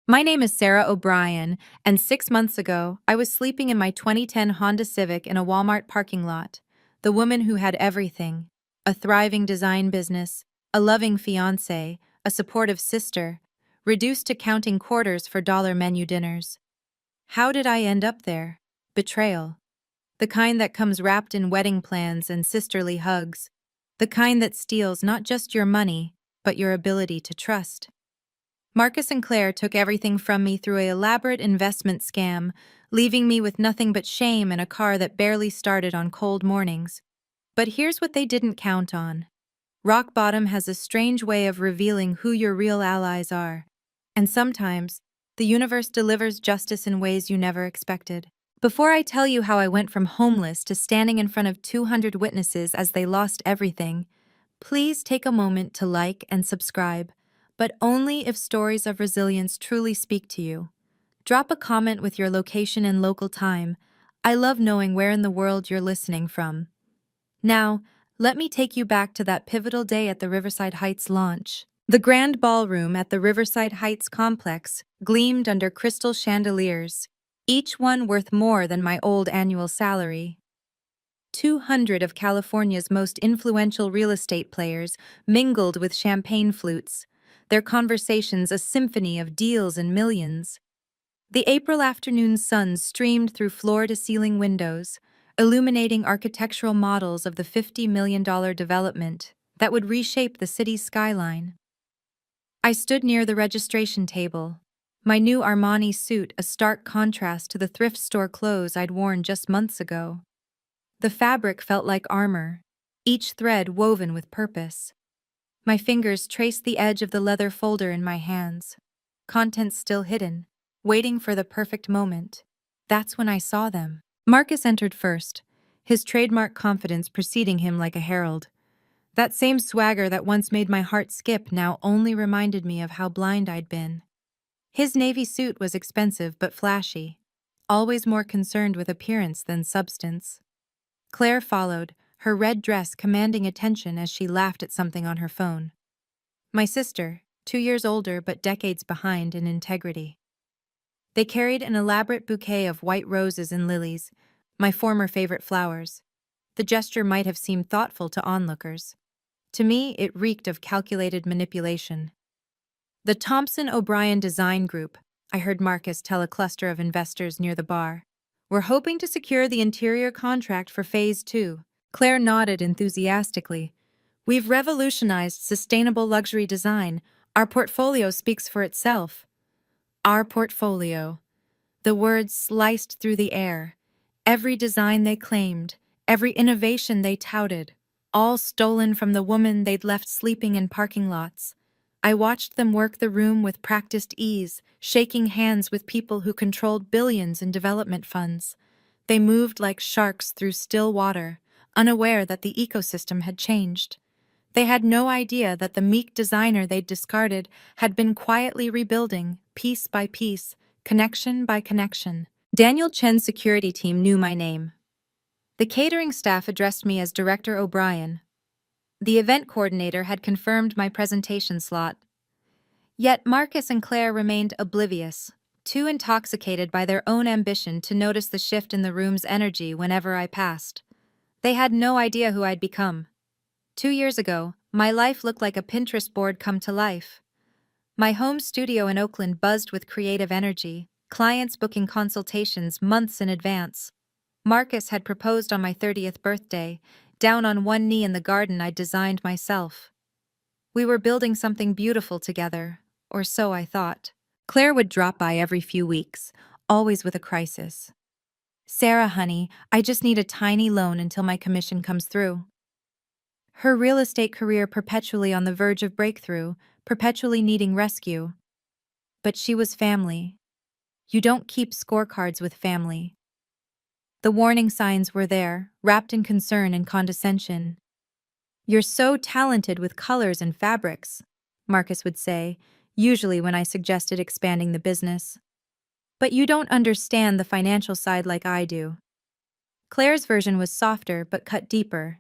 My name is Sarah O'Brien, and 6 months ago, I was sleeping in my 2010 Honda Civic in a Walmart parking lot. The woman who had everything: a thriving design business, a loving fiancé, a supportive sister, reduced to counting quarters for dollar menu dinners. How did I end up there? Betrayal. The kind that comes wrapped in wedding plans and sisterly hugs. The kind that steals not just your money, but your ability to trust. Marcus and Claire took everything from me through an elaborate investment scam, leaving me with nothing but shame and a car that barely started on cold mornings. But here's what they didn't count on. Rock bottom has a strange way of revealing who your real allies are. And sometimes, the universe delivers justice in ways you never expected. Before I tell you how I went from homeless to standing in front of 200 witnesses as they lost everything, please take a moment to like and subscribe, but only if stories of resilience truly speak to you. Drop a comment with your location and local time. I love knowing where in the world you're listening from. Now, let me take you back to that pivotal day at the Riverside Heights launch. The grand ballroom at the Riverside Heights complex gleamed under crystal chandeliers, each one worth more than my old annual salary. 200 of California's most influential real estate players mingled with champagne flutes, their conversations a symphony of deals and millions. The April afternoon sun streamed through floor-to-ceiling windows, illuminating architectural models of the $50 million development that would reshape the city's skyline. I stood near the registration table, my new Armani suit a stark contrast to the thrift store clothes I'd worn just months ago. The fabric felt like armor, each thread woven with purpose. My fingers traced the edge of the leather folder in my hands, contents still hidden, waiting for the perfect moment. That's when I saw them. Marcus entered first, his trademark confidence preceding him like a herald. That same swagger that once made my heart skip now only reminded me of how blind I'd been. His navy suit was expensive but flashy, always more concerned with appearance than substance. Claire followed, her red dress commanding attention as she laughed at something on her phone. My sister, 2 years older but decades behind in integrity. They carried an elaborate bouquet of white roses and lilies, my former favorite flowers. The gesture might have seemed thoughtful to onlookers. To me, it reeked of calculated manipulation. The Thompson O'Brien Design Group, I heard Marcus tell a cluster of investors near the bar. We're hoping to secure the interior contract for Phase 2. Claire nodded enthusiastically. We've revolutionized sustainable luxury design. Our portfolio speaks for itself. Our portfolio. The words sliced through the air. Every design they claimed, every innovation they touted, all stolen from the woman they'd left sleeping in parking lots. I watched them work the room with practiced ease, shaking hands with people who controlled billions in development funds. They moved like sharks through still water, unaware that the ecosystem had changed. They had no idea that the meek designer they'd discarded had been quietly rebuilding, piece by piece, connection by connection. Daniel Chen's security team knew my name. The catering staff addressed me as Director O'Brien. The event coordinator had confirmed my presentation slot. Yet Marcus and Claire remained oblivious, too intoxicated by their own ambition to notice the shift in the room's energy whenever I passed. They had no idea who I'd become. 2 years ago, my life looked like a Pinterest board come to life. My home studio in Oakland buzzed with creative energy, clients booking consultations months in advance. Marcus had proposed on my 30th birthday, down on one knee in the garden I'd designed myself. We were building something beautiful together, or so I thought. Claire would drop by every few weeks, always with a crisis. Sarah, honey, I just need a tiny loan until my commission comes through. Her real estate career perpetually on the verge of breakthrough, perpetually needing rescue. But she was family. You don't keep scorecards with family. The warning signs were there, wrapped in concern and condescension. You're so talented with colors and fabrics, Marcus would say, usually when I suggested expanding the business. But you don't understand the financial side like I do. Claire's version was softer but cut deeper.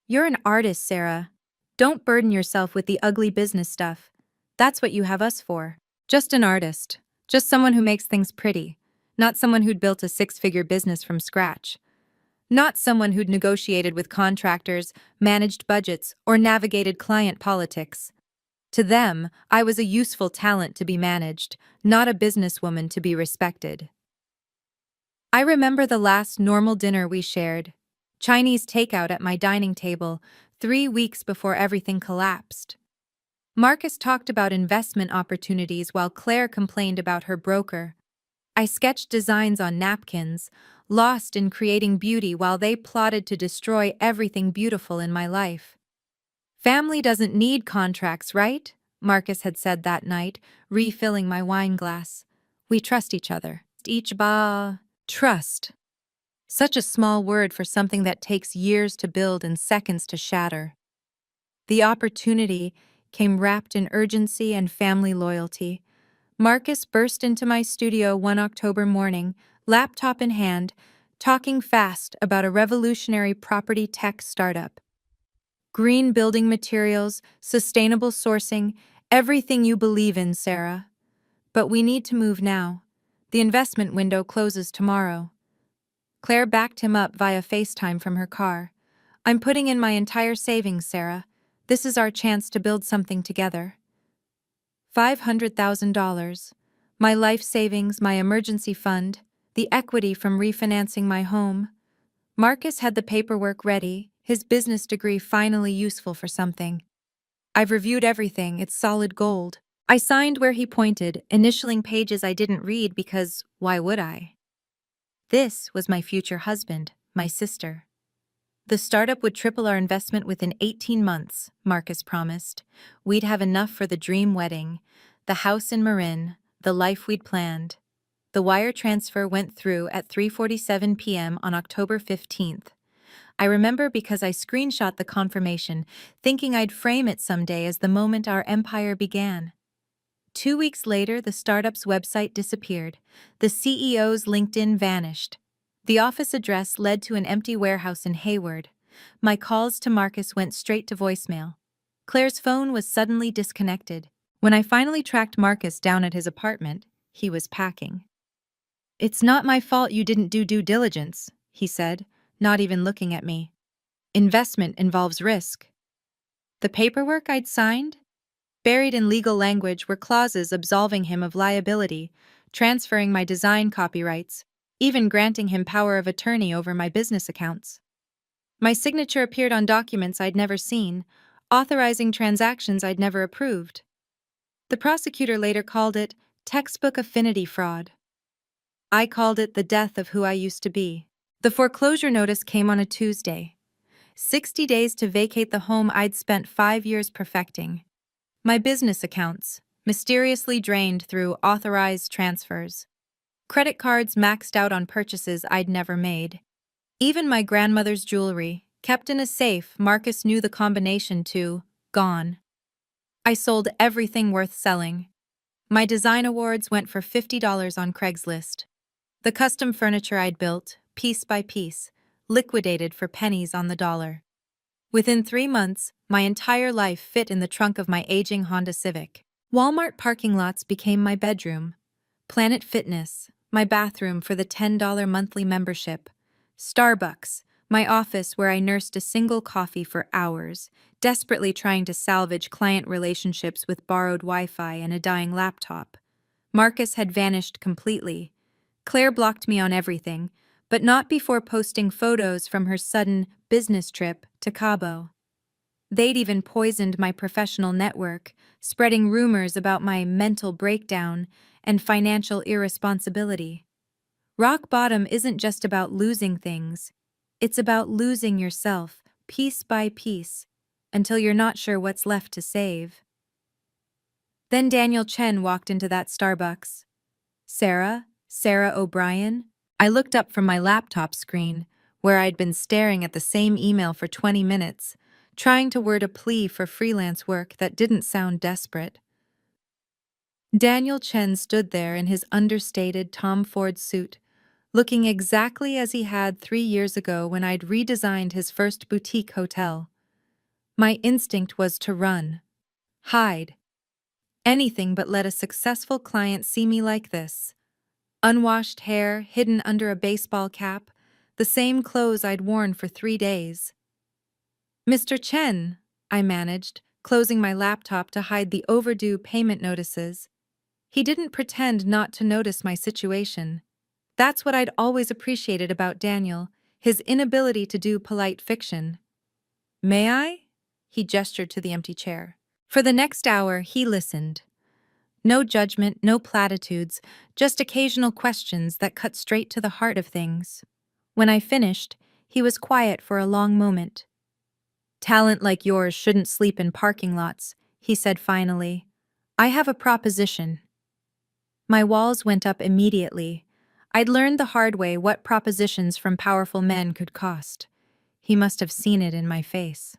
You're an artist, Sarah. Don't burden yourself with the ugly business stuff. That's what you have us for. Just an artist, Just someone who makes things pretty, not someone who'd built a six-figure business from scratch. Not someone who'd negotiated with contractors, managed budgets, or navigated client politics. To them, I was a useful talent to be managed, not a businesswoman to be respected. I remember the last normal dinner we shared. Chinese takeout at my dining table, 3 weeks before everything collapsed. Marcus talked about investment opportunities while Claire complained about her broker. I sketched designs on napkins, lost in creating beauty while they plotted to destroy everything beautiful in my life. Family doesn't need contracts, right? Marcus had said that night, refilling my wine glass. We trust each other. Trust. Such a small word for something that takes years to build and seconds to shatter. The opportunity came wrapped in urgency and family loyalty. Marcus burst into my studio one October morning, laptop in hand, talking fast about a revolutionary property tech startup. Green building materials, sustainable sourcing, everything you believe in, Sarah. But we need to move now. The investment window closes tomorrow. Claire backed him up via FaceTime from her car. I'm putting in my entire savings, Sarah. This is our chance to build something together. $500,000. My life savings, my emergency fund, the equity from refinancing my home. Marcus had the paperwork ready, his business degree finally useful for something. I've reviewed everything, it's solid gold. I signed where he pointed, initialing pages I didn't read because why would I? This was my future husband, my sister. The startup would triple our investment within 18 months, Marcus promised. We'd have enough for the dream wedding, the house in Marin, the life we'd planned. The wire transfer went through at 3:47 p.m. on October 15th. I remember because I screenshot the confirmation, thinking I'd frame it someday as the moment our empire began. 2 weeks later, the startup's website disappeared. The CEO's LinkedIn vanished. The office address led to an empty warehouse in Hayward. My calls to Marcus went straight to voicemail. Claire's phone was suddenly disconnected. When I finally tracked Marcus down at his apartment, he was packing. It's not my fault you didn't do due diligence, he said, not even looking at me. Investment involves risk. The paperwork I'd signed? Buried in legal language were clauses absolving him of liability, transferring my design copyrights, even granting him power of attorney over my business accounts. My signature appeared on documents I'd never seen, authorizing transactions I'd never approved. The prosecutor later called it textbook affinity fraud. I called it the death of who I used to be. The foreclosure notice came on a Tuesday. 60 days to vacate the home I'd spent 5 years perfecting. My business accounts, mysteriously drained through authorized transfers. Credit cards maxed out on purchases I'd never made. Even my grandmother's jewelry, kept in a safe, Marcus knew the combination to gone. I sold everything worth selling. My design awards went for $50 on Craigslist. The custom furniture I'd built, piece by piece, liquidated for pennies on the dollar. Within 3 months, my entire life fit in the trunk of my aging Honda Civic. Walmart parking lots became my bedroom. Planet Fitness, my bathroom for the $10 monthly membership. Starbucks, my office where I nursed a single coffee for hours, desperately trying to salvage client relationships with borrowed Wi-Fi and a dying laptop. Marcus had vanished completely. Claire blocked me on everything, but not before posting photos from her sudden business trip to Cabo. They'd even poisoned my professional network, spreading rumors about my mental breakdown and financial irresponsibility. Rock bottom isn't just about losing things. It's about losing yourself, piece by piece, until you're not sure what's left to save. Then Daniel Chen walked into that Starbucks. Sarah O'Brien? I looked up from my laptop screen, where I'd been staring at the same email for 20 minutes, trying to word a plea for freelance work that didn't sound desperate. Daniel Chen stood there in his understated Tom Ford suit, looking exactly as he had 3 years ago when I'd redesigned his first boutique hotel. My instinct was to run. Hide. Anything but let a successful client see me like this. Unwashed hair hidden under a baseball cap, the same clothes I'd worn for 3 days. Mr. Chen, I managed, closing my laptop to hide the overdue payment notices. He didn't pretend not to notice my situation. That's what I'd always appreciated about Daniel, his inability to do polite fiction. May I? He gestured to the empty chair. For the next hour, he listened. No judgment, no platitudes, just occasional questions that cut straight to the heart of things. When I finished, he was quiet for a long moment. Talent like yours shouldn't sleep in parking lots, he said finally. I have a proposition. My walls went up immediately. I'd learned the hard way what propositions from powerful men could cost. He must have seen it in my face.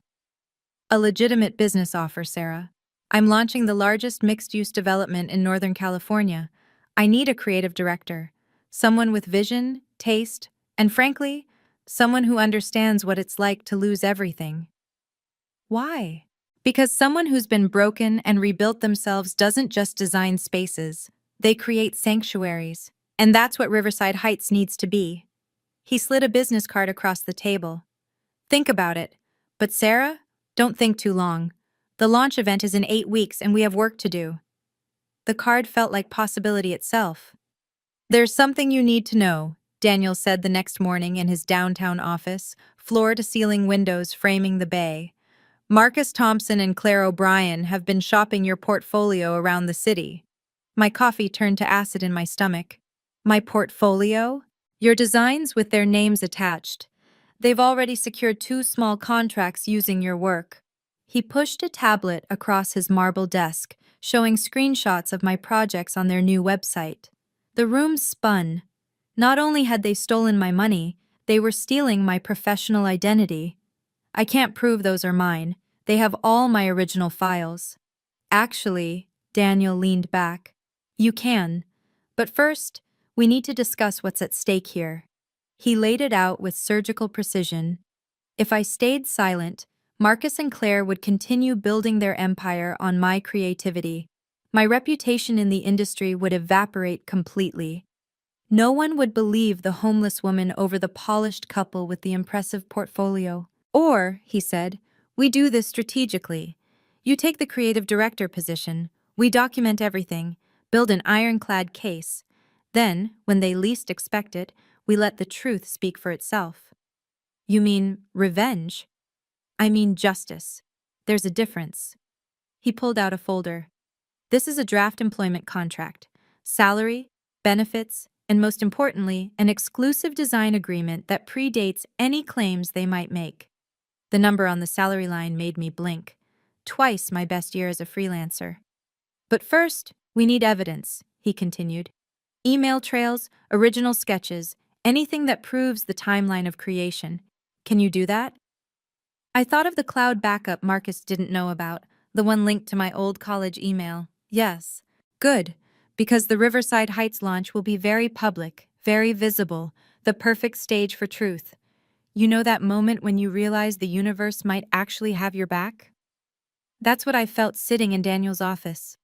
A legitimate business offer, Sarah. I'm launching the largest mixed-use development in Northern California. I need a creative director, someone with vision, taste, and frankly, someone who understands what it's like to lose everything. Why? Because someone who's been broken and rebuilt themselves doesn't just design spaces, they create sanctuaries. And that's what Riverside Heights needs to be. He slid a business card across the table. Think about it. But Sarah, don't think too long. The launch event is in 8 weeks and we have work to do. The card felt like possibility itself. There's something you need to know, Daniel said the next morning in his downtown office, floor-to-ceiling windows framing the bay. Marcus Thompson and Claire O'Brien have been shopping your portfolio around the city. My coffee turned to acid in my stomach. My portfolio? Your designs with their names attached. They've already secured 2 small contracts using your work. He pushed a tablet across his marble desk, showing screenshots of my projects on their new website. The room spun. Not only had they stolen my money, they were stealing my professional identity. I can't prove those are mine. They have all my original files. Actually, Daniel leaned back. You can. But first, we need to discuss what's at stake here. He laid it out with surgical precision. If I stayed silent, Marcus and Claire would continue building their empire on my creativity. My reputation in the industry would evaporate completely. No one would believe the homeless woman over the polished couple with the impressive portfolio. Or, he said, we do this strategically. You take the creative director position, we document everything, build an ironclad case. Then, when they least expect it, we let the truth speak for itself. You mean revenge? I mean justice. There's a difference. He pulled out a folder. This is a draft employment contract. Salary, benefits, and most importantly, an exclusive design agreement that predates any claims they might make. The number on the salary line made me blink. Twice my best year as a freelancer. But first, we need evidence, he continued. Email trails, original sketches, anything that proves the timeline of creation. Can you do that? I thought of the cloud backup Marcus didn't know about, the one linked to my old college email. Yes. Good, because the Riverside Heights launch will be very public, very visible, the perfect stage for truth. You know that moment when you realize the universe might actually have your back? That's what I felt sitting in Daniel's office.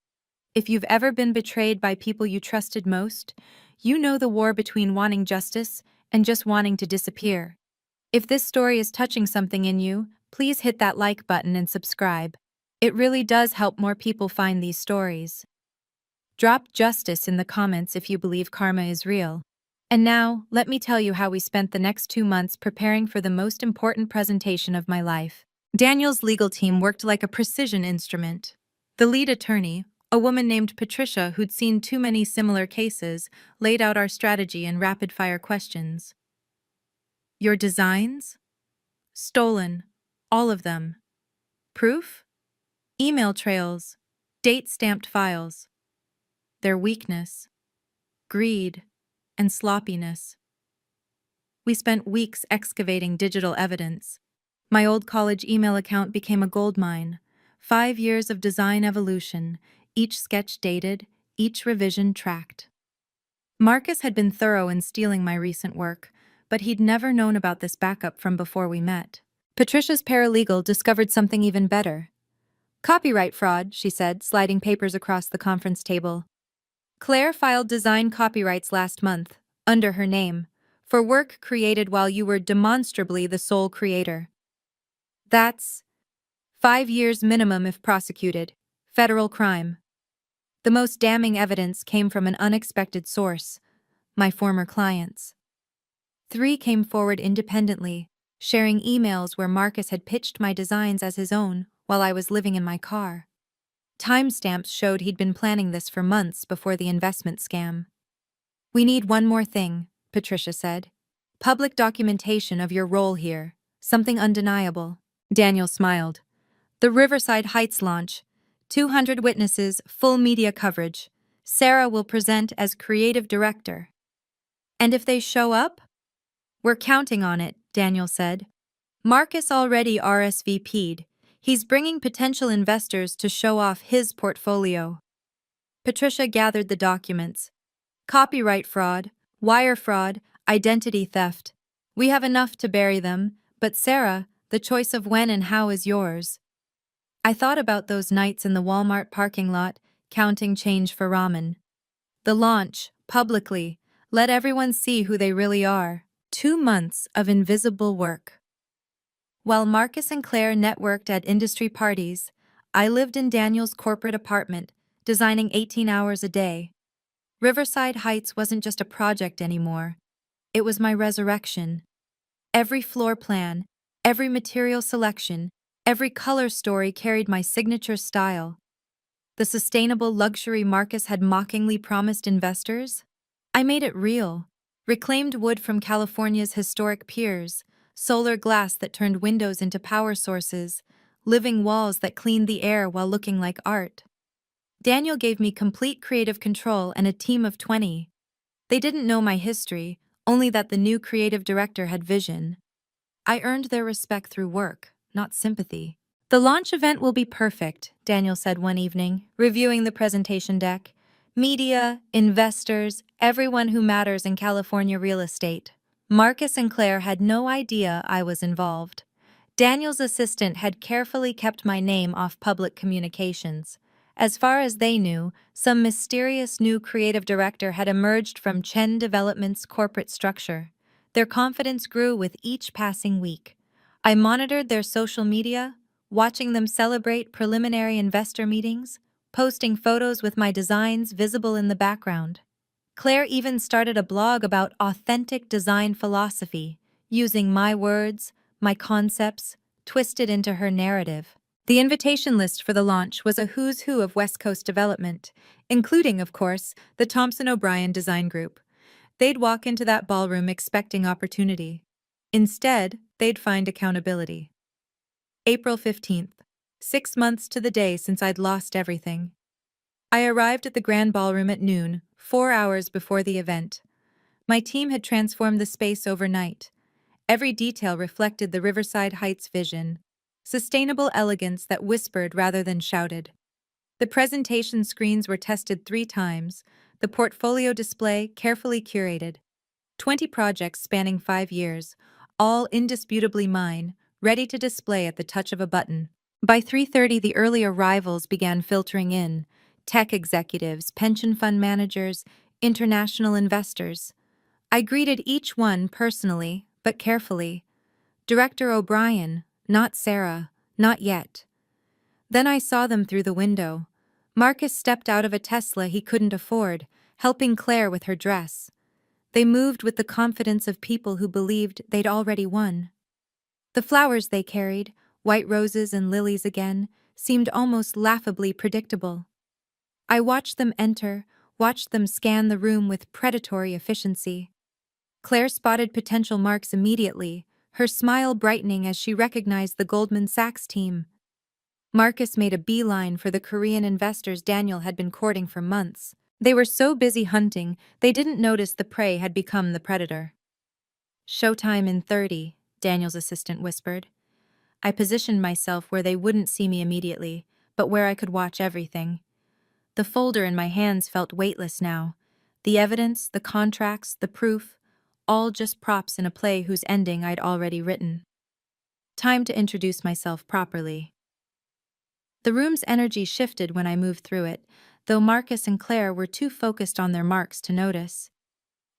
If you've ever been betrayed by people you trusted most, you know the war between wanting justice and just wanting to disappear. If this story is touching something in you, please hit that like button and subscribe. It really does help more people find these stories. Drop justice in the comments if you believe karma is real. And now, let me tell you how we spent the next 2 months preparing for the most important presentation of my life. Daniel's legal team worked like a precision instrument. The lead attorney, a woman named Patricia who'd seen too many similar cases, laid out our strategy in rapid-fire questions. Your designs? Stolen. All of them. Proof? Email trails. Date-stamped files. Their weakness. Greed. And sloppiness. We spent weeks excavating digital evidence. My old college email account became a goldmine. 5 years of design evolution, each sketch dated, each revision tracked. Marcus had been thorough in stealing my recent work, but he'd never known about this backup from before we met. Patricia's paralegal discovered something even better. Copyright fraud, she said, sliding papers across the conference table. Claire filed design copyrights last month, under her name, for work created while you were demonstrably the sole creator. That's 5 years minimum if prosecuted. Federal crime. The most damning evidence came from an unexpected source: my former clients. 3 came forward independently, sharing emails where Marcus had pitched my designs as his own while I was living in my car. Timestamps showed he'd been planning this for months before the investment scam. "We need one more thing," Patricia said. "Public documentation of your role here. Something undeniable." Daniel smiled. "The Riverside Heights launch. 200 witnesses, full media coverage. Sarah will present as creative director." "And if they show up?" "We're counting on it," Daniel said. "Marcus already RSVP'd. He's bringing potential investors to show off his portfolio." Patricia gathered the documents. "Copyright fraud, wire fraud, identity theft. We have enough to bury them, but Sarah, the choice of when and how is yours." I thought about those nights in the Walmart parking lot, counting change for ramen. The launch, publicly, let everyone see who they really are. 2 months of invisible work. While Marcus and Claire networked at industry parties, I lived in Daniel's corporate apartment, designing 18 hours a day. Riverside Heights wasn't just a project anymore. It was my resurrection. Every floor plan, every material selection, every color story carried my signature style. The sustainable luxury Marcus had mockingly promised investors? I made it real. Reclaimed wood from California's historic piers, solar glass that turned windows into power sources, living walls that cleaned the air while looking like art. Daniel gave me complete creative control and a team of 20. They didn't know my history, only that the new creative director had vision. I earned their respect through work, not sympathy. "The launch event will be perfect," Daniel said one evening, reviewing the presentation deck. "Media, investors, everyone who matters in California real estate." Marcus and Claire had no idea I was involved. Daniel's assistant had carefully kept my name off public communications. As far as they knew, some mysterious new creative director had emerged from Chen Development's corporate structure. Their confidence grew with each passing week. I monitored their social media, watching them celebrate preliminary investor meetings, posting photos with my designs visible in the background. Claire even started a blog about authentic design philosophy, using my words, my concepts, twisted into her narrative. The invitation list for the launch was a who's who of West Coast development, including, of course, the Thompson O'Brien Design Group. They'd walk into that ballroom expecting opportunity. Instead, they'd find accountability. April 15th, 6 months to the day since I'd lost everything. I arrived at the Grand Ballroom at noon, 4 hours before the event. My team had transformed the space overnight. Every detail reflected the Riverside Heights vision, sustainable elegance that whispered rather than shouted. The presentation screens were tested 3 times, the portfolio display carefully curated. 20 projects spanning 5 years, all indisputably mine, ready to display at the touch of a button. By 3:30, the early arrivals began filtering in: tech executives, pension fund managers, international investors. I greeted each one personally, but carefully. Director O'Brien, not Sarah, not yet. Then I saw them through the window. Marcus stepped out of a Tesla he couldn't afford, helping Claire with her dress. They moved with the confidence of people who believed they'd already won. The flowers they carried, white roses and lilies again, seemed almost laughably predictable. I watched them enter, watched them scan the room with predatory efficiency. Claire spotted potential marks immediately, her smile brightening as she recognized the Goldman Sachs team. Marcus made a beeline for the Korean investors Daniel had been courting for months. They were so busy hunting, they didn't notice the prey had become the predator. "Showtime in 30, Daniel's assistant whispered. I positioned myself where they wouldn't see me immediately, but where I could watch everything. The folder in my hands felt weightless now. The evidence, the contracts, the proof, all just props in a play whose ending I'd already written. Time to introduce myself properly. The room's energy shifted when I moved through it, though Marcus and Claire were too focused on their marks to notice.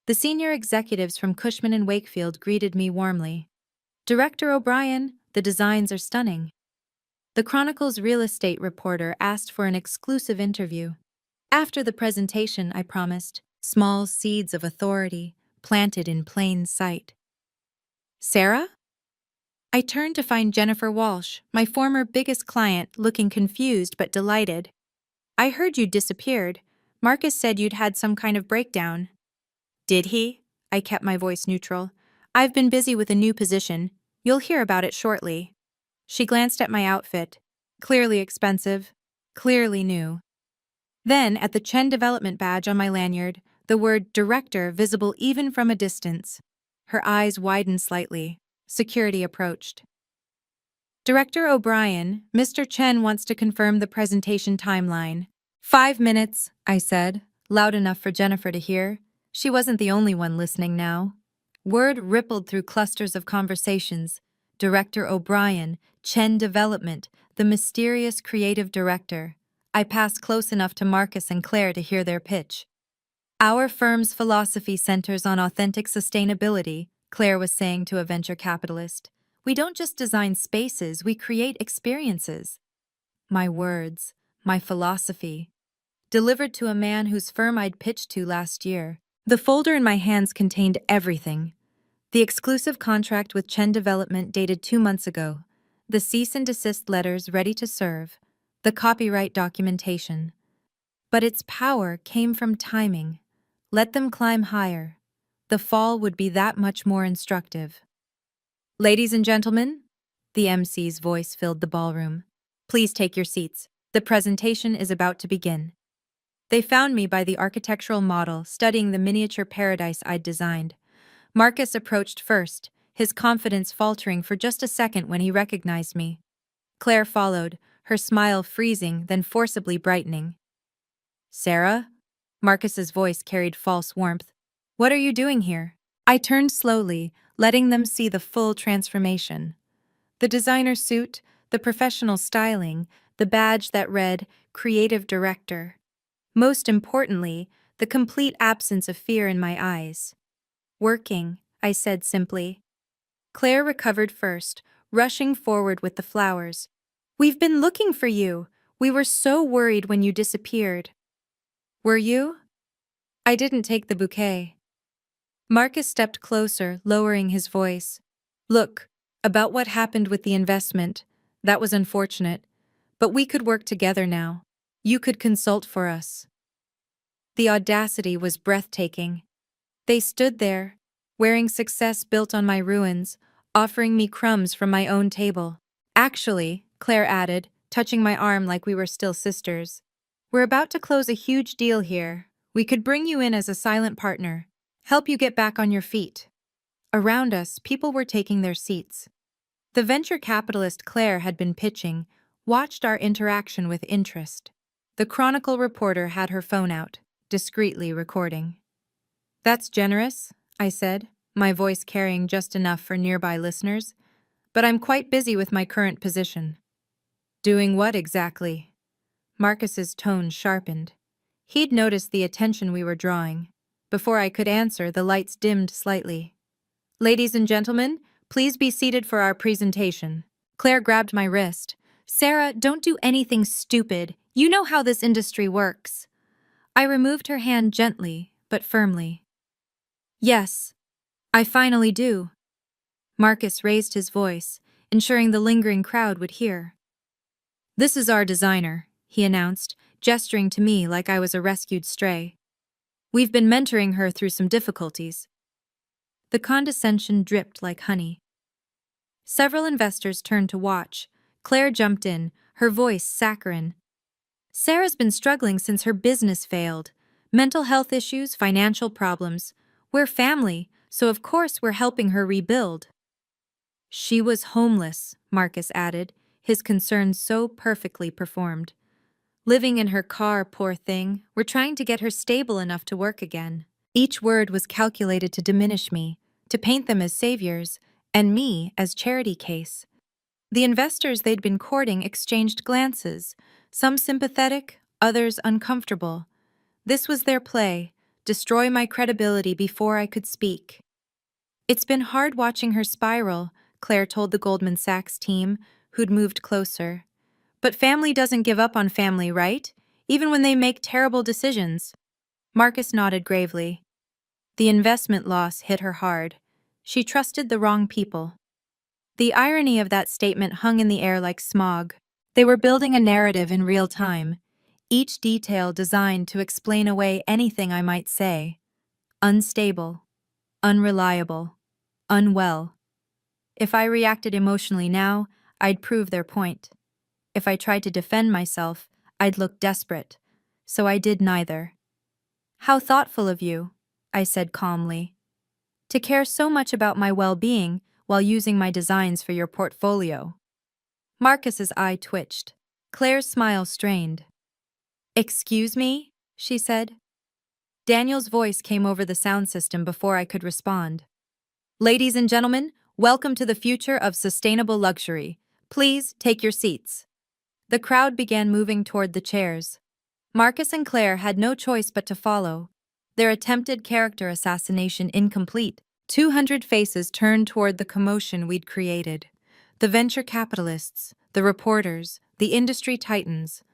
The senior executives from Cushman and Wakefield greeted me warmly. "Director O'Brien, the designs are stunning." The Chronicle's real estate reporter asked for an exclusive interview. After the presentation, I promised, small seeds of authority, planted in plain sight. "Sarah?" I turned to find Jennifer Walsh, my former biggest client, looking confused but delighted. "I heard you disappeared. Marcus said you'd had some kind of breakdown." "Did he?" I kept my voice neutral. "I've been busy with a new position. You'll hear about it shortly." She glanced at my outfit. Clearly expensive. Clearly new. Then, at the Chen Development badge on my lanyard, the word Director visible even from a distance. Her eyes widened slightly. Security approached. "Director O'Brien, Mr. Chen wants to confirm the presentation timeline." "5 minutes," I said, loud enough for Jennifer to hear. She wasn't the only one listening now. Word rippled through clusters of conversations. Director O'Brien, Chen Development, the mysterious creative director. I passed close enough to Marcus and Claire to hear their pitch. "Our firm's philosophy centers on authentic sustainability," Claire was saying to a venture capitalist. "We don't just design spaces, we create experiences." My words, my philosophy. Delivered to a man whose firm I'd pitched to last year. The folder in my hands contained everything. The exclusive contract with Chen Development dated 2 months ago. The cease and desist letters ready to serve. The copyright documentation. But its power came from timing. Let them climb higher. The fall would be that much more instructive. "Ladies and gentlemen," the MC's voice filled the ballroom. "Please take your seats. The presentation is about to begin." They found me by the architectural model, studying the miniature paradise I'd designed. Marcus approached first, his confidence faltering for just a second when he recognized me. Claire followed, her smile freezing, then forcibly brightening. "Sarah?" Marcus's voice carried false warmth. "What are you doing here?" I turned slowly, letting them see the full transformation. The designer suit, the professional styling, the badge that read, Creative Director. Most importantly, the complete absence of fear in my eyes. "Working," I said simply. Claire recovered first, rushing forward with the flowers. "We've been looking for you. We were so worried when you disappeared." "Were you?" I didn't take the bouquet. Marcus stepped closer, lowering his voice. "Look, about what happened with the investment. That was unfortunate. But we could work together now. You could consult for us." The audacity was breathtaking. They stood there, wearing success built on my ruins, offering me crumbs from my own table. "Actually," Claire added, touching my arm like we were still sisters, "we're about to close a huge deal here. We could bring you in as a silent partner, help you get back on your feet." Around us, people were taking their seats. The venture capitalist Claire had been pitching, watched our interaction with interest. The Chronicle reporter had her phone out, discreetly recording. "That's generous," I said, my voice carrying just enough for nearby listeners. "But I'm quite busy with my current position." "Doing what exactly?" Marcus's tone sharpened. He'd noticed the attention we were drawing. Before I could answer, the lights dimmed slightly. "Ladies and gentlemen, please be seated for our presentation." Claire grabbed my wrist. "Sarah, don't do anything stupid. You know how this industry works." I removed her hand gently, but firmly. "Yes, I finally do." Marcus raised his voice, ensuring the lingering crowd would hear. "This is our designer," he announced, gesturing to me like I was a rescued stray. "We've been mentoring her through some difficulties." The condescension dripped like honey. Several investors turned to watch. Claire jumped in, her voice saccharine. "Sarah's been struggling since her business failed. Mental health issues, financial problems. We're family, so of course we're helping her rebuild." "She was homeless," Marcus added, his concern so perfectly performed. "Living in her car, poor thing. We're trying to get her stable enough to work again." Each word was calculated to diminish me, to paint them as saviors, and me as charity case. The investors they'd been courting exchanged glances, some sympathetic, others uncomfortable. This was their play: destroy my credibility before I could speak. It's been hard watching her spiral, Claire told the Goldman Sachs team, who'd moved closer. But family doesn't give up on family, right? Even when they make terrible decisions. Marcus nodded gravely. The investment loss hit her hard. She trusted the wrong people. The irony of that statement hung in the air like smog. They were building a narrative in real time, each detail designed to explain away anything I might say. Unstable, unreliable, unwell. If I reacted emotionally now, I'd prove their point. If I tried to defend myself, I'd look desperate. So I did neither. "How thoughtful of you," I said calmly. "To care so much about my well-being while using my designs for your portfolio." Marcus's eye twitched. Claire's smile strained. "Excuse me?" she said. Daniel's voice came over the sound system before I could respond. "Ladies and gentlemen, welcome to the future of sustainable luxury. Please take your seats." The crowd began moving toward the chairs. Marcus and Claire had no choice but to follow. Their attempted character assassination incomplete. 200 faces turned toward the commotion we'd created. The venture capitalists, the reporters, the industry titans,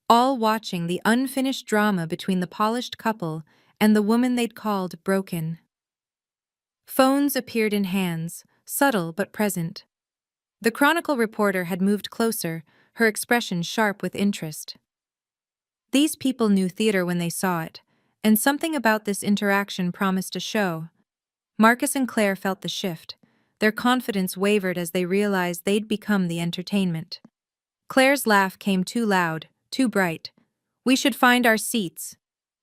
all watching the unfinished drama between the polished couple and the woman they'd called broken. Phones appeared in hands, subtle but present. The Chronicle reporter had moved closer, her expression sharp with interest. These people knew theater when they saw it, and something about this interaction promised a show. Marcus and Claire felt the shift. Their confidence wavered as they realized they'd become the entertainment. Claire's laugh came too loud, too bright. "We should find our seats."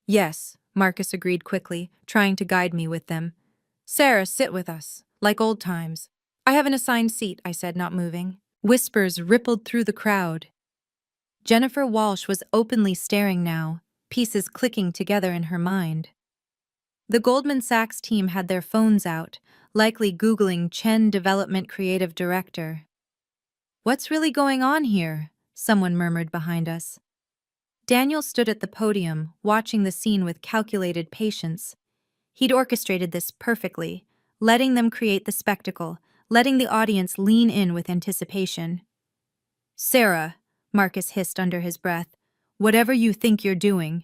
"Yes," Marcus agreed quickly, trying to guide me with them. "Sarah, sit with us, like old times." "I have an assigned seat," I said, not moving. Whispers rippled through the crowd. Jennifer Walsh was openly staring now, pieces clicking together in her mind. The Goldman Sachs team had their phones out, likely Googling Chen Development Creative Director. "What's really going on here?" someone murmured behind us. Daniel stood at the podium, watching the scene with calculated patience. He'd orchestrated this perfectly, letting them create the spectacle, letting the audience lean in with anticipation. "Sarah," Marcus hissed under his breath, "whatever you think you're doing."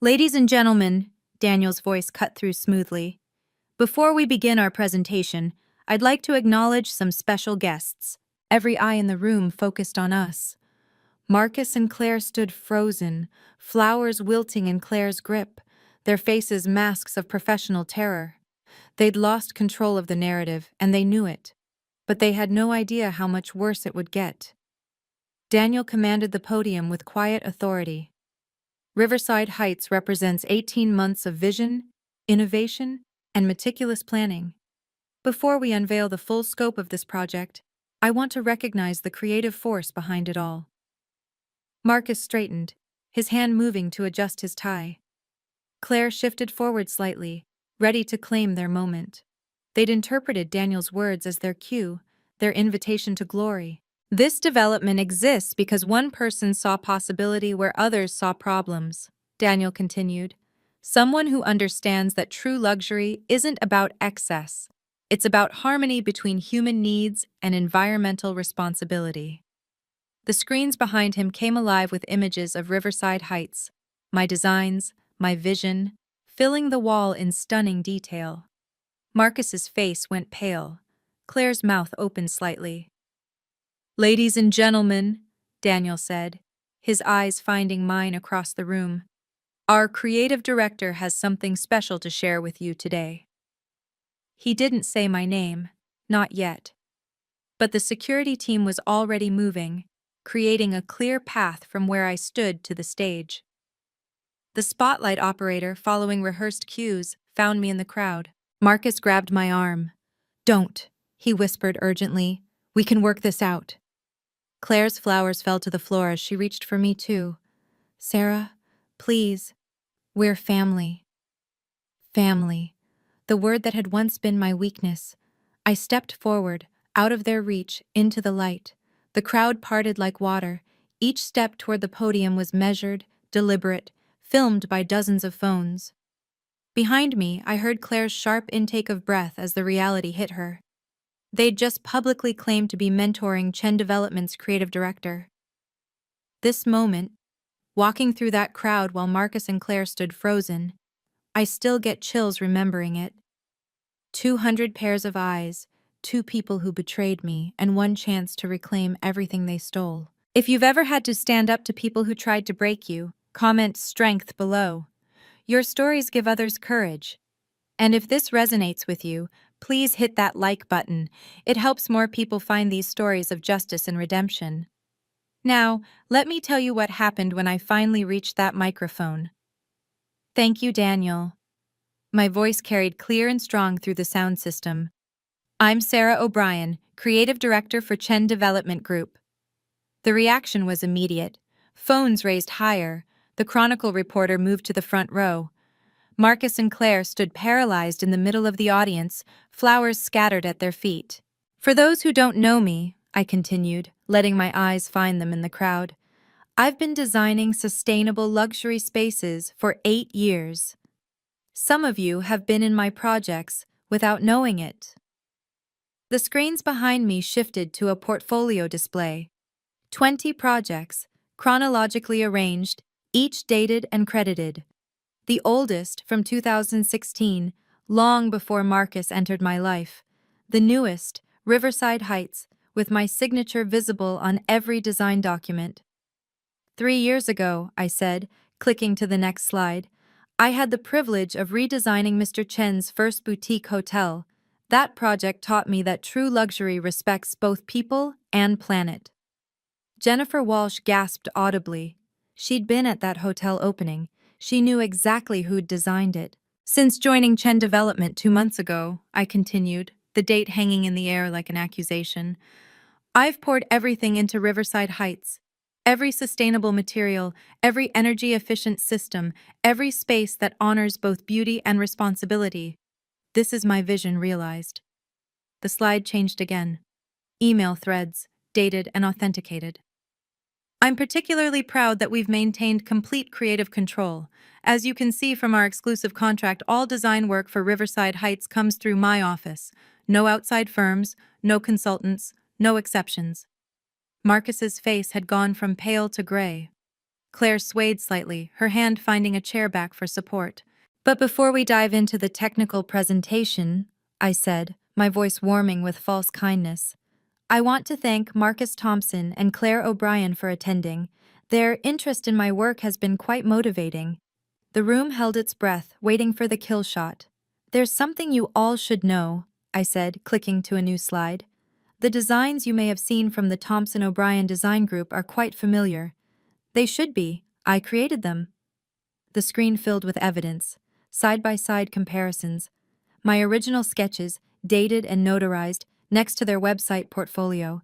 "Ladies and gentlemen," Daniel's voice cut through smoothly, "before we begin our presentation, I'd like to acknowledge some special guests." Every eye in the room focused on us. Marcus and Claire stood frozen, flowers wilting in Claire's grip, their faces masks of professional terror. They'd lost control of the narrative, and they knew it. But they had no idea how much worse it would get. Daniel commanded the podium with quiet authority. Riverside Heights represents 18 months of vision, innovation, and meticulous planning. Before we unveil the full scope of this project, I want to recognize the creative force behind it all. Marcus straightened, his hand moving to adjust his tie. Claire shifted forward slightly, ready to claim their moment. They'd interpreted Daniel's words as their cue, their invitation to glory. "This development exists because one person saw possibility where others saw problems," Daniel continued. "Someone who understands that true luxury isn't about excess. It's about harmony between human needs and environmental responsibility." The screens behind him came alive with images of Riverside Heights, my designs, my vision, filling the wall in stunning detail. Marcus's face went pale. Claire's mouth opened slightly. "Ladies and gentlemen," Daniel said, his eyes finding mine across the room, "our creative director has something special to share with you today." He didn't say my name, not yet. But the security team was already moving, creating a clear path from where I stood to the stage. The spotlight operator, following rehearsed cues, found me in the crowd. Marcus grabbed my arm. "Don't," he whispered urgently. "We can work this out." Claire's flowers fell to the floor as she reached for me too. "Sarah, please. We're family." Family. The word that had once been my weakness. I stepped forward, out of their reach, into the light. The crowd parted like water. Each step toward the podium was measured, deliberate, filmed by dozens of phones. Behind me, I heard Claire's sharp intake of breath as the reality hit her. They'd just publicly claimed to be mentoring Chen Development's creative director. This moment, walking through that crowd while Marcus and Claire stood frozen, I still get chills remembering it. 200 pairs of eyes, two people who betrayed me, and one chance to reclaim everything they stole. If you've ever had to stand up to people who tried to break you, comment strength below. Your stories give others courage. And if this resonates with you, please hit that like button. It helps more people find these stories of justice and redemption. Now, let me tell you what happened when I finally reached that microphone. Thank you, Daniel. My voice carried clear and strong through the sound system. I'm Sarah O'Brien, Creative Director for Chen Development Group. The reaction was immediate. Phones raised higher. The Chronicle reporter moved to the front row. Marcus and Claire stood paralyzed in the middle of the audience, flowers scattered at their feet. For those who don't know me, I continued, letting my eyes find them in the crowd, I've been designing sustainable luxury spaces for 8 years. Some of you have been in my projects without knowing it. The screens behind me shifted to a portfolio display. 20 projects, chronologically arranged, each dated and credited. The oldest, from 2016, long before Marcus entered my life. The newest, Riverside Heights, with my signature visible on every design document. 3 years ago, I said, clicking to the next slide, I had the privilege of redesigning Mr. Chen's first boutique hotel. That project taught me that true luxury respects both people and planet. Jennifer Walsh gasped audibly. She'd been at that hotel opening. She knew exactly who'd designed it. Since joining Chen Development 2 months ago, I continued, the date hanging in the air like an accusation, I've poured everything into Riverside Heights. Every sustainable material, every energy-efficient system, every space that honors both beauty and responsibility. This is my vision realized. The slide changed again. Email threads, dated and authenticated. I'm particularly proud that we've maintained complete creative control. As you can see from our exclusive contract, all design work for Riverside Heights comes through my office. No outside firms, no consultants, no exceptions. Marcus's face had gone from pale to gray. Claire swayed slightly, her hand finding a chair back for support. But before we dive into the technical presentation, I said, my voice warming with false kindness, I want to thank Marcus Thompson and Claire O'Brien for attending. Their interest in my work has been quite motivating. The room held its breath, waiting for the kill shot. There's something you all should know, I said, clicking to a new slide. The designs you may have seen from the Thompson O'Brien Design Group are quite familiar. They should be. I created them. The screen filled with evidence, side-by-side comparisons. My original sketches, dated and notarized, next to their website portfolio.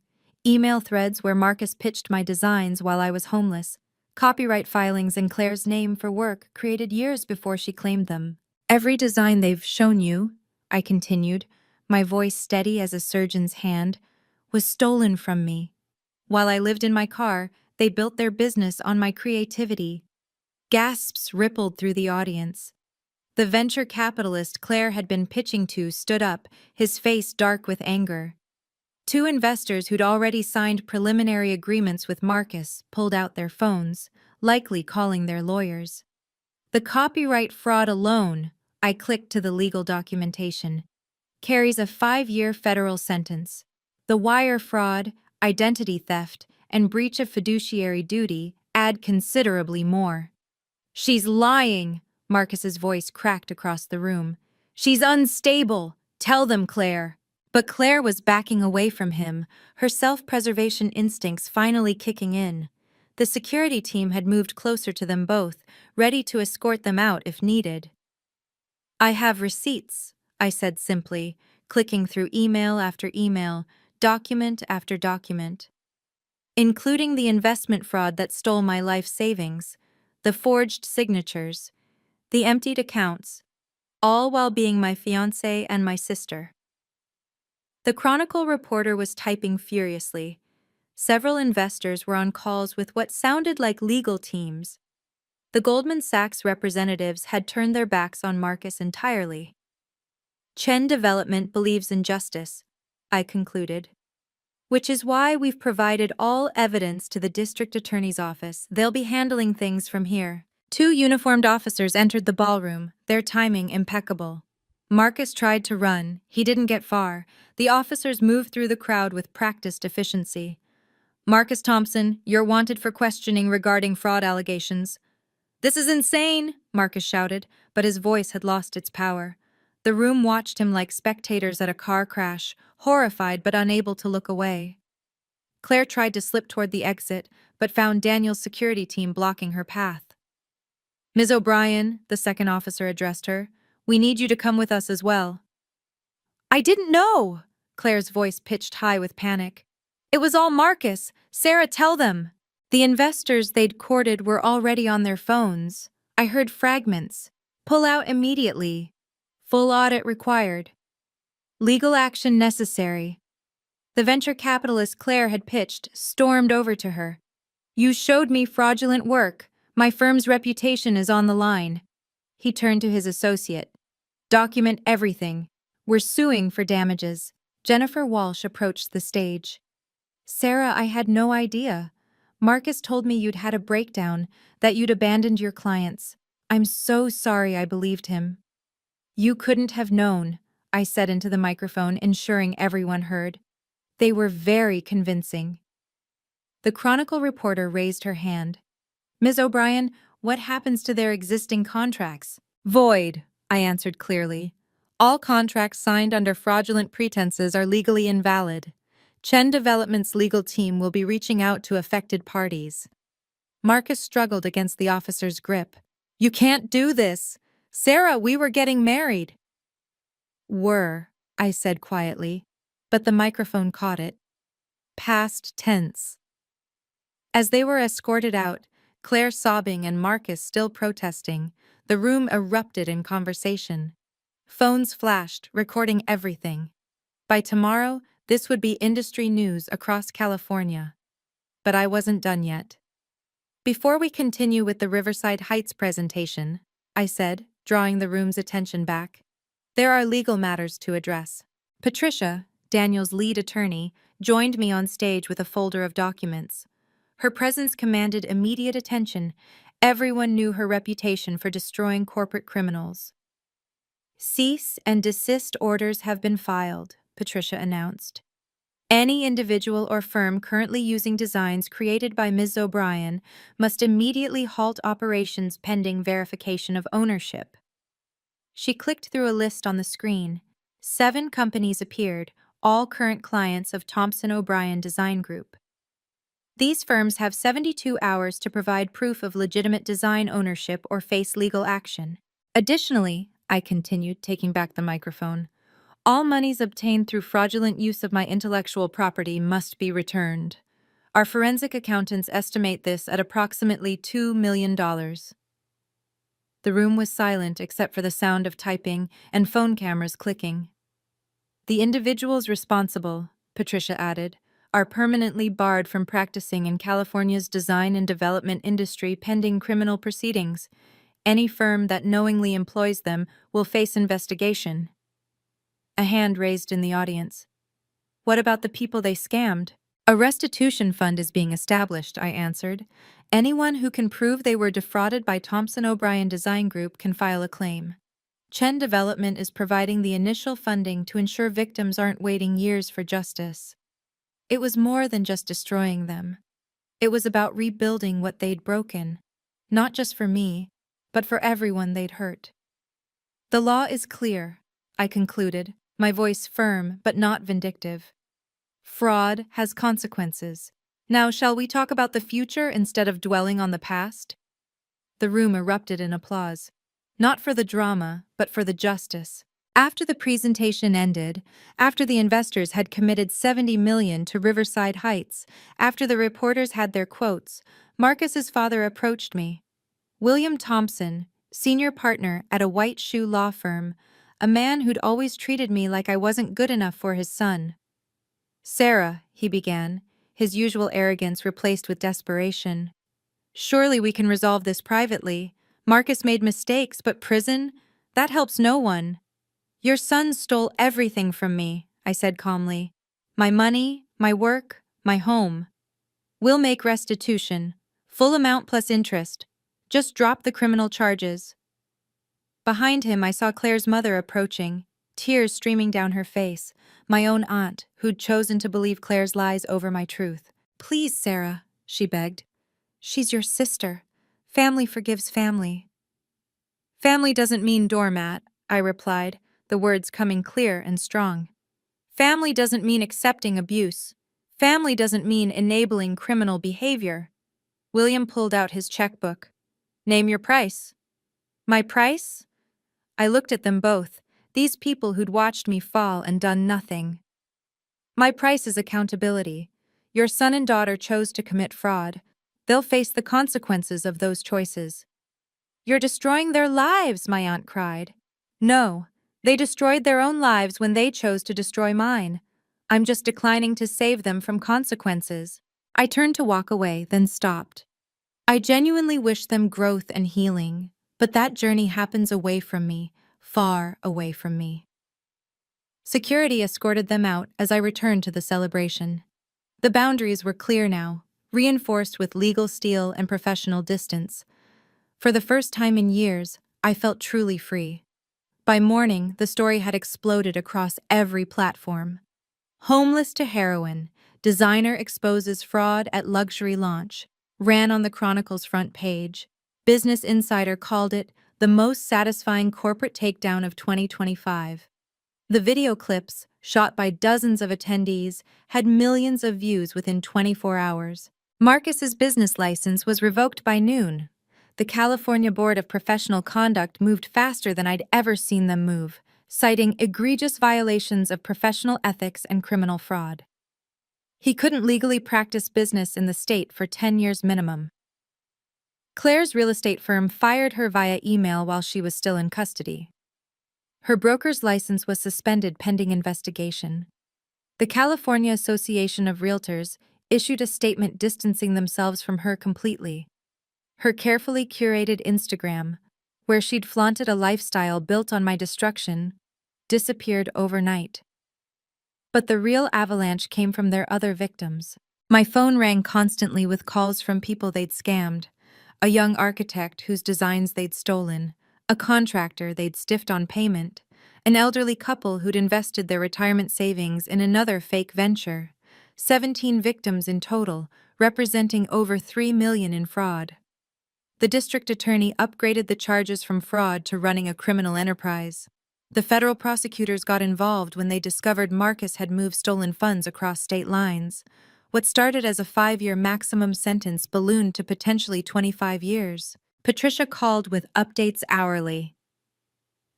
Email threads where Marcus pitched my designs while I was homeless. Copyright filings in Claire's name for work created years before she claimed them. Every design they've shown you, I continued, my voice steady as a surgeon's hand, was stolen from me. While I lived in my car, they built their business on my creativity. Gasps rippled through the audience. The venture capitalist Claire had been pitching to stood up, his face dark with anger. 2 investors who'd already signed preliminary agreements with Marcus pulled out their phones, likely calling their lawyers. The copyright fraud alone, I clicked to the legal documentation, carries a 5-year federal sentence. The wire fraud, identity theft, and breach of fiduciary duty add considerably more. She's lying, Marcus's voice cracked across the room. She's unstable. Tell them, Claire. But Claire was backing away from him, her self-preservation instincts finally kicking in. The security team had moved closer to them both, ready to escort them out if needed. I have receipts, I said simply, clicking through email after email, document after document. Including the investment fraud that stole my life savings, the forged signatures, the emptied accounts, all while being my fiancé and my sister. The Chronicle reporter was typing furiously. Several investors were on calls with what sounded like legal teams. The Goldman Sachs representatives had turned their backs on Marcus entirely. Chen Development believes in justice, I concluded. Which is why we've provided all evidence to the district attorney's office. They'll be handling things from here. Two uniformed officers entered the ballroom, their timing impeccable. Marcus tried to run. He didn't get far. The officers moved through the crowd with practiced efficiency. Marcus Thompson, you're wanted for questioning regarding fraud allegations. This is insane, Marcus shouted, but his voice had lost its power. The room watched him like spectators at a car crash, horrified but unable to look away. Claire tried to slip toward the exit, but found Daniel's security team blocking her path. Ms. O'Brien, the second officer addressed her, we need you to come with us as well. I didn't know, Claire's voice pitched high with panic. It was all Marcus. Sarah, tell them. The investors they'd courted were already on their phones. I heard fragments. Pull out immediately. Full audit required. Legal action necessary. The venture capitalist Claire had pitched stormed over to her. You showed me fraudulent work. My firm's reputation is on the line. He turned to his associate. Document everything. We're suing for damages. Jennifer Walsh approached the stage. Sarah, I had no idea. Marcus told me you'd had a breakdown, that you'd abandoned your clients. I'm so sorry I believed him. You couldn't have known, I said into the microphone, ensuring everyone heard. They were very convincing. The Chronicle reporter raised her hand. Ms. O'Brien, what happens to their existing contracts? Void, I answered clearly. All contracts signed under fraudulent pretenses are legally invalid. Chen Development's legal team will be reaching out to affected parties. Marcus struggled against the officer's grip. You can't do this. Sarah, we were getting married. Were, I said quietly, but the microphone caught it. Past tense. As they were escorted out, Claire sobbing and Marcus still protesting, the room erupted in conversation. Phones flashed, recording everything. By tomorrow, this would be industry news across California. But I wasn't done yet. Before we continue with the Riverside Heights presentation, I said, drawing the room's attention back, there are legal matters to address. Patricia, Daniel's lead attorney, joined me on stage with a folder of documents. Her presence commanded immediate attention. Everyone knew her reputation for destroying corporate criminals. Cease and desist orders have been filed, Patricia announced. Any individual or firm currently using designs created by Ms. O'Brien must immediately halt operations pending verification of ownership. She clicked through a list on the screen. 7 companies appeared, all current clients of Thompson O'Brien Design Group. These firms have 72 hours to provide proof of legitimate design ownership or face legal action. Additionally, I continued, taking back the microphone, all monies obtained through fraudulent use of my intellectual property must be returned. Our forensic accountants estimate this at approximately $2 million. The room was silent except for the sound of typing and phone cameras clicking. The individuals responsible, Patricia added, are permanently barred from practicing in California's design and development industry pending criminal proceedings. Any firm that knowingly employs them will face investigation. A hand raised in the audience. What about the people they scammed? A restitution fund is being established, I answered. Anyone who can prove they were defrauded by Thompson O'Brien Design Group can file a claim. Chen Development is providing the initial funding to ensure victims aren't waiting years for justice. It was more than just destroying them. It was about rebuilding what they'd broken, not just for me, but for everyone they'd hurt. The law is clear, I concluded, my voice firm but not vindictive. Fraud has consequences. Now shall we talk about the future instead of dwelling on the past? The room erupted in applause. Not for the drama, but for the justice. After the presentation ended, after the investors had committed $70 million to Riverside Heights, after the reporters had their quotes, Marcus's father approached me. William Thompson, senior partner at a white shoe law firm, a man who'd always treated me like I wasn't good enough for his son. "Sarah," he began, his usual arrogance replaced with desperation. "Surely we can resolve this privately. Marcus made mistakes, but prison? That helps no one." "Your son stole everything from me," I said calmly. "My money, my work, my home. We'll make restitution. Full amount plus interest. Just drop the criminal charges." Behind him, I saw Claire's mother approaching, tears streaming down her face, my own aunt, who'd chosen to believe Claire's lies over my truth. "Please, Sarah," she begged. "She's your sister. Family forgives family." "Family doesn't mean doormat," I replied, the words coming clear and strong. "Family doesn't mean accepting abuse. Family doesn't mean enabling criminal behavior." William pulled out his checkbook. "Name your price." "My price?" I looked at them both, these people who'd watched me fall and done nothing. "My price is accountability. Your son and daughter chose to commit fraud. They'll face the consequences of those choices." "You're destroying their lives," my aunt cried. "No, they destroyed their own lives when they chose to destroy mine. I'm just declining to save them from consequences." I turned to walk away, then stopped. I genuinely wish them growth and healing, but that journey happens away from me, far away from me. Security escorted them out as I returned to the celebration. The boundaries were clear now, reinforced with legal steel and professional distance. For the first time in years, I felt truly free. By morning, the story had exploded across every platform. "Homeless to heroin, designer exposes fraud at luxury launch," ran on the Chronicle's front page. Business Insider called it the most satisfying corporate takedown of 2025. The video clips, shot by dozens of attendees, had millions of views within 24 hours. Marcus's business license was revoked by noon. The California Board of Professional Conduct moved faster than I'd ever seen them move, citing egregious violations of professional ethics and criminal fraud. He couldn't legally practice business in the state for 10 years minimum. Claire's real estate firm fired her via email while she was still in custody. Her broker's license was suspended pending investigation. The California Association of Realtors issued a statement distancing themselves from her completely. Her carefully curated Instagram, where she'd flaunted a lifestyle built on my destruction, disappeared overnight. But the real avalanche came from their other victims. My phone rang constantly with calls from people they'd scammed: a young architect whose designs they'd stolen, a contractor they'd stiffed on payment, an elderly couple who'd invested their retirement savings in another fake venture. 17 victims in total, representing over $3 million in fraud. The district attorney upgraded the charges from fraud to running a criminal enterprise. The federal prosecutors got involved when they discovered Marcus had moved stolen funds across state lines. What started as a 5-year maximum sentence ballooned to potentially 25 years. Patricia called with updates hourly.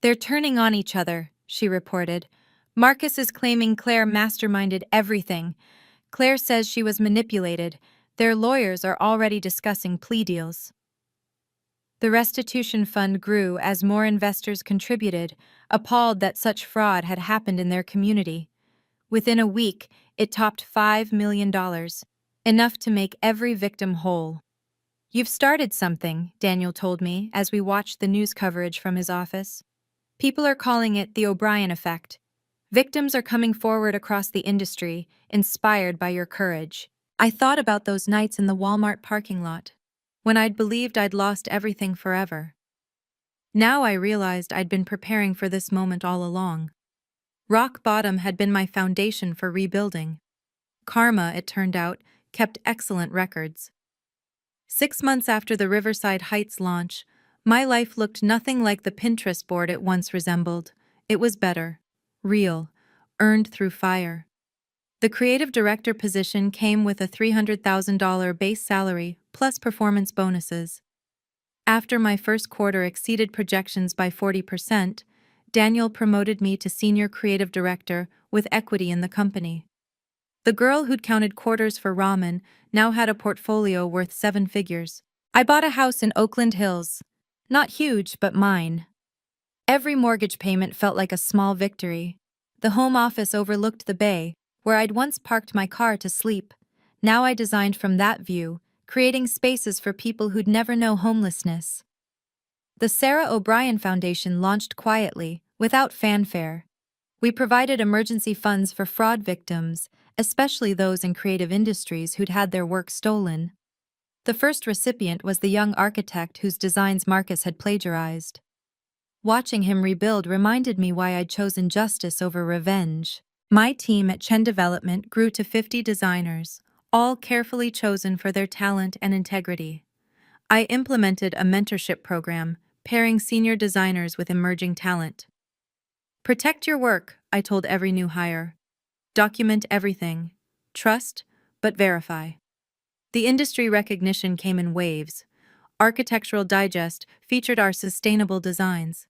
"They're turning on each other," she reported. "Marcus is claiming Claire masterminded everything. Claire says she was manipulated. Their lawyers are already discussing plea deals." The restitution fund grew as more investors contributed, appalled that such fraud had happened in their community. Within a week, it topped $5 million, enough to make every victim whole. "You've started something," Daniel told me as we watched the news coverage from his office. "People are calling it the O'Brien effect. Victims are coming forward across the industry, inspired by your courage." I thought about those nights in the Walmart parking lot, when I'd believed I'd lost everything forever. Now I realized I'd been preparing for this moment all along. Rock bottom had been my foundation for rebuilding. Karma, it turned out, kept excellent records. 6 months after the Riverside Heights launch, my life looked nothing like the Pinterest board it once resembled. It was better, real, earned through fire. The creative director position came with a $300,000 base salary plus performance bonuses. After my first quarter exceeded projections by 40%, Daniel promoted me to senior creative director with equity in the company. The girl who'd counted quarters for ramen now had a portfolio worth 7 figures. I bought a house in Oakland Hills. Not huge, but mine. Every mortgage payment felt like a small victory. The home office overlooked the bay, where I'd once parked my car to sleep. Now I designed from that view, creating spaces for people who'd never know homelessness. The Sarah O'Brien Foundation launched quietly, without fanfare. We provided emergency funds for fraud victims, especially those in creative industries who'd had their work stolen. The first recipient was the young architect whose designs Marcus had plagiarized. Watching him rebuild reminded me why I'd chosen justice over revenge. My team at Chen Development grew to 50 designers, all carefully chosen for their talent and integrity. I implemented a mentorship program, pairing senior designers with emerging talent. Protect your work, I told every new hire. Document everything. Trust, but verify. The industry recognition came in waves. Architectural Digest featured our sustainable designs.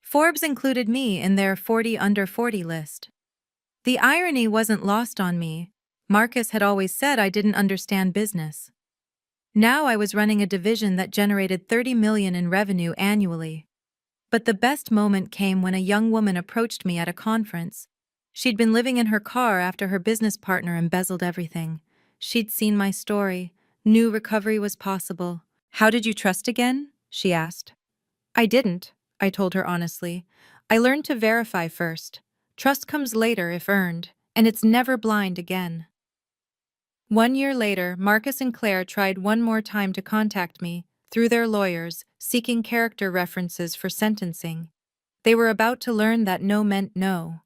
Forbes included me in their 40 under 40 list. The irony wasn't lost on me. Marcus had always said I didn't understand business. Now I was running a division that generated $30 million in revenue annually. But the best moment came when a young woman approached me at a conference. She'd been living in her car after her business partner embezzled everything. She'd seen my story, knew recovery was possible. "How did you trust again?" she asked. "I didn't," I told her honestly. "I learned to verify first. Trust comes later if earned, and it's never blind again." 1 year later, Marcus and Claire tried one more time to contact me, through their lawyers, seeking character references for sentencing. They were about to learn that no meant no.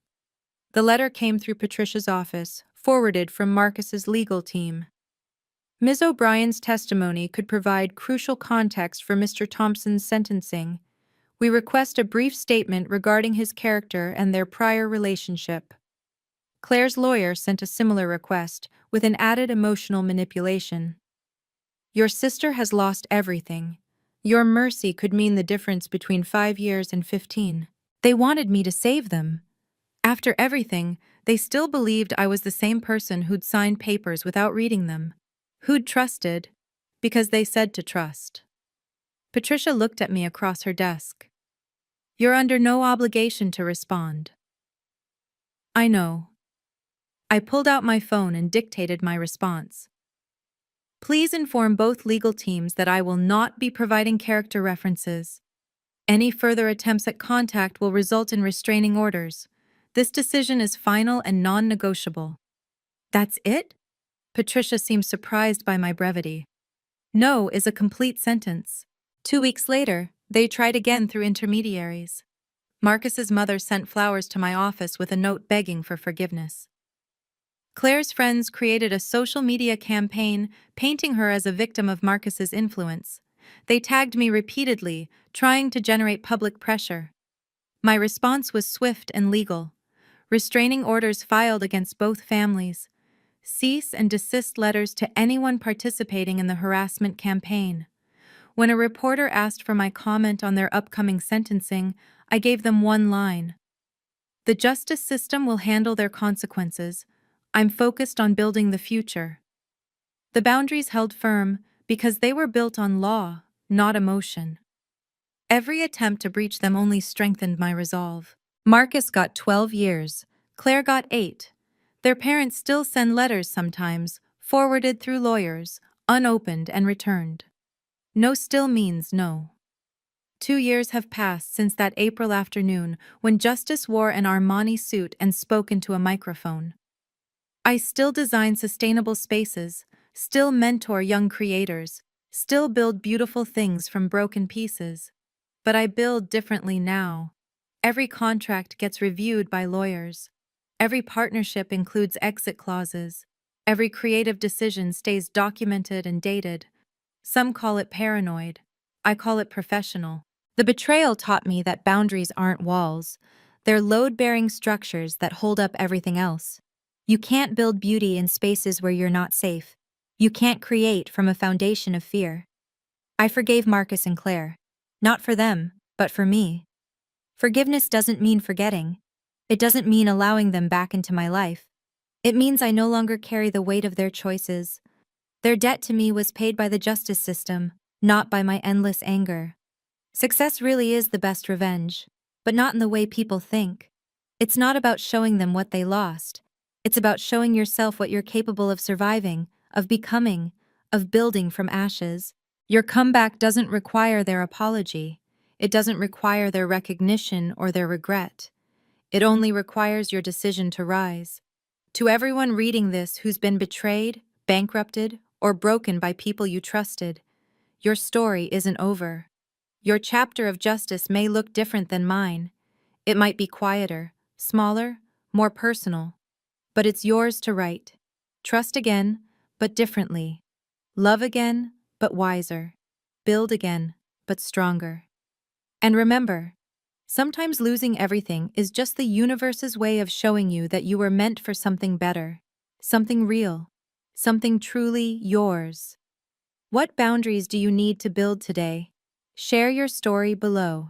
The letter came through Patricia's office, forwarded from Marcus's legal team. Ms. O'Brien's testimony could provide crucial context for Mr. Thompson's sentencing. We request a brief statement regarding his character and their prior relationship. Claire's lawyer sent a similar request, with an added emotional manipulation. Your sister has lost everything. Your mercy could mean the difference between 5 years and 15. They wanted me to save them. After everything, they still believed I was the same person who'd signed papers without reading them. Who'd trusted, because they said to trust. Patricia looked at me across her desk. You're under no obligation to respond. I know. I pulled out my phone and dictated my response. Please inform both legal teams that I will not be providing character references. Any further attempts at contact will result in restraining orders. This decision is final and non-negotiable. That's it? Patricia seemed surprised by my brevity. No is a complete sentence. 2 weeks later, they tried again through intermediaries. Marcus's mother sent flowers to my office with a note begging for forgiveness. Claire's friends created a social media campaign painting her as a victim of Marcus's influence. They tagged me repeatedly, trying to generate public pressure. My response was swift and legal. Restraining orders filed against both families. Cease and desist letters to anyone participating in the harassment campaign. When a reporter asked for my comment on their upcoming sentencing, I gave them one line. The justice system will handle their consequences. I'm focused on building the future. The boundaries held firm because they were built on law, not emotion. Every attempt to breach them only strengthened my resolve. Marcus got 12 years. Claire got 8. Their parents still send letters sometimes, forwarded through lawyers, unopened and returned. No still means no. 2 years have passed since that April afternoon when Justice wore an Armani suit and spoke into a microphone. I still design sustainable spaces, still mentor young creators, still build beautiful things from broken pieces. But I build differently now. Every contract gets reviewed by lawyers. Every partnership includes exit clauses. Every creative decision stays documented and dated. Some call it paranoid. I call it professional. The betrayal taught me that boundaries aren't walls. They're load-bearing structures that hold up everything else. You can't build beauty in spaces where you're not safe. You can't create from a foundation of fear. I forgave Marcus and Claire. Not for them, but for me. Forgiveness doesn't mean forgetting. It doesn't mean allowing them back into my life. It means I no longer carry the weight of their choices. Their debt to me was paid by the justice system, not by my endless anger. Success really is the best revenge. but not in the way people think. It's not about showing them what they lost. It's about showing yourself what you're capable of surviving, of becoming, of building from ashes. Your comeback doesn't require their apology. It doesn't require their recognition or their regret. It only requires your decision to rise. To everyone reading this who's been betrayed, bankrupted, or broken by people you trusted, your story isn't over. Your chapter of justice may look different than mine. It might be quieter, smaller, more personal, but it's yours to write. Trust again, but differently. Love again, but wiser. Build again, but stronger. And remember, sometimes losing everything is just the universe's way of showing you that you were meant for something better, something real, something truly yours. What boundaries do you need to build today? Share your story below.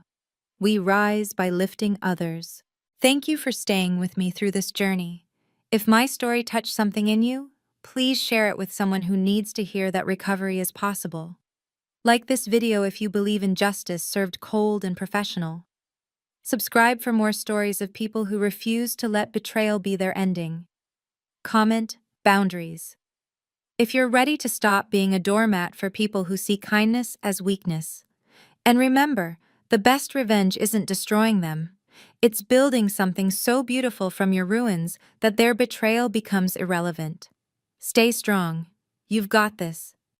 We rise by lifting others. Thank you for staying with me through this journey. If my story touched something in you, please share it with someone who needs to hear that recovery is possible. Like this video if you believe in justice served cold and professional. Subscribe for more stories of people who refuse to let betrayal be their ending. Comment, boundaries. If you're ready to stop being a doormat for people who see kindness as weakness. And remember, the best revenge isn't destroying them. It's building something so beautiful from your ruins that their betrayal becomes irrelevant. Stay strong. You've got this.